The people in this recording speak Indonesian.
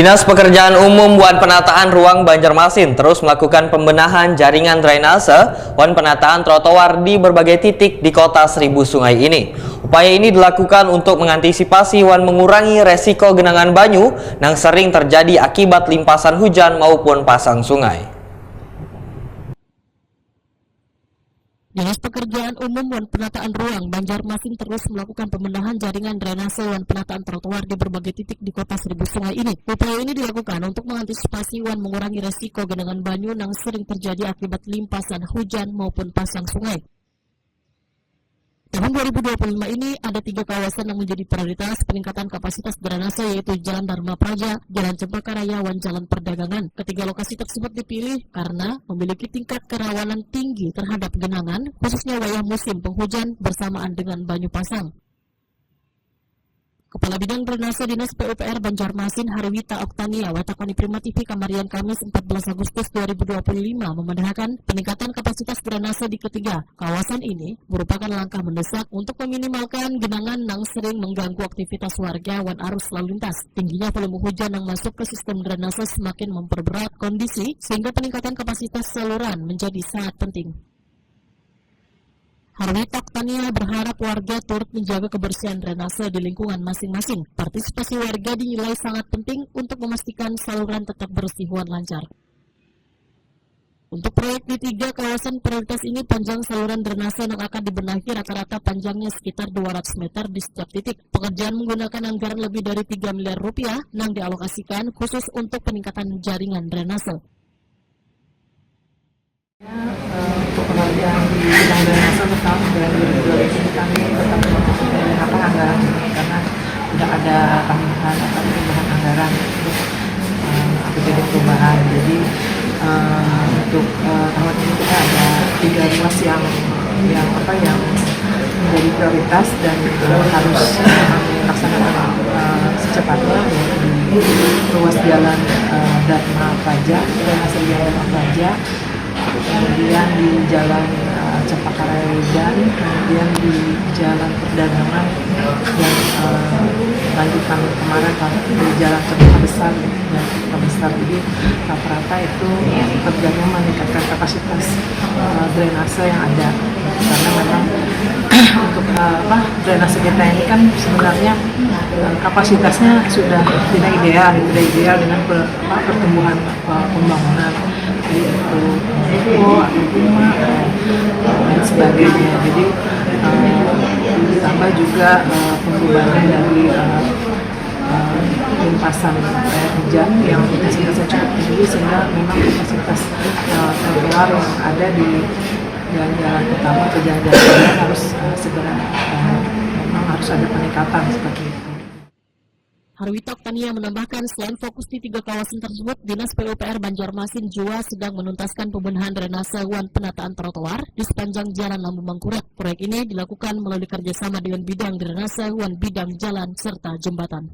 Dinas Pekerjaan Umum Wan Penataan Ruang Banjarmasin terus melakukan pembenahan jaringan drainase wan penataan trotoar di berbagai titik di kota Seribu Sungai ini. Upaya ini dilakukan untuk mengantisipasi wan mengurangi resiko genangan banyu yang sering terjadi akibat limpasan hujan maupun pasang sungai. Dinas Pekerjaan Umum Wan Penataan Ruang Banjarmasin terus melakukan pembenahan jaringan drainase wan penataan trotoar di berbagai titik di kota Seribu Sungai ini. Upaya ini dilakukan untuk mengantisipasi wan mengurangi resiko genangan banyu yang sering terjadi akibat limpasan hujan maupun pasang sungai. Tahun 2025 ini ada 3 kawasan yang menjadi prioritas peningkatan kapasitas drainase, yaitu Jalan Dharma Praja, Jalan Cempaka Raya, dan Jalan Perdagangan. Ketiga lokasi tersebut dipilih karena memiliki tingkat kerawanan tinggi terhadap genangan, khususnya wilayah musim penghujan bersamaan dengan banyu pasang. Kepala Bidang Drainase Dinas PUPR Banjarmasin Harwita Oktania Watakoni Prima TV Kamarian Kamis 14 Agustus 2025 memandangkan peningkatan kapasitas drainase di ketiga kawasan ini merupakan langkah mendesak untuk meminimalkan genangan yang sering mengganggu aktivitas warga wan arus lalu lintas. Tingginya volume hujan yang masuk ke sistem drainase semakin memperberat kondisi sehingga peningkatan kapasitas saluran menjadi sangat penting. Harwita Oktania berharap warga turut menjaga kebersihan drainase di lingkungan masing-masing. Partisipasi warga dinilai sangat penting untuk memastikan saluran tetap bersih dan lancar. Untuk proyek di 3 kawasan prioritas ini, panjang saluran drainase yang akan dibenahi rata-rata panjangnya sekitar 200 meter di setiap titik. Pekerjaan menggunakan anggaran lebih dari 3 miliar rupiah yang dialokasikan khusus untuk peningkatan jaringan drainase. Untuk pengerjaan di bidang drainase tahun 2020 kami tetap menggunakan anggaran karena tidak ada tambahan atau perubahan anggaran untuk APBD perubahan. Jadi untuk tahun ini kita ada 3 ruas yang menjadi prioritas dan harus kami laksanakan secepatnya, yaitu di ruas jalan Dharma Praja, drainase jalan Dharma Praja, kemudian di Jalan Cempaka Raya, kemudian di Jalan Perdagangan, dan lanjutan kemarin di Jalan Cempaka Besar dan Cempaka Besar. Jadi rata-rata itu kerjanya meningkatkan kapasitas drainase yang ada, karena memang untuk drainase kita ini kan sebenarnya kapasitasnya sudah tidak ideal dengan pertumbuhan pembangunan, yaitu atau rumah dan sebagainya. Jadi ditambah juga pembebanan dari limpasan air hujan yang intensitasnya cukup tinggi, sehingga memang kapasitas trotoar yang ada di jalan-jalan utama ke jalan-jalan harus segera memang harus ada peningkatan seperti itu. Harwita Oktania menambahkan, selain fokus di 3 kawasan tersebut, Dinas PUPR Banjarmasin juga sedang menuntaskan pembenahan drainase wan penataan trotoar di sepanjang Jalan Lambung Mangkurat. Proyek ini dilakukan melalui kerjasama dengan bidang drainase wan bidang jalan serta jembatan.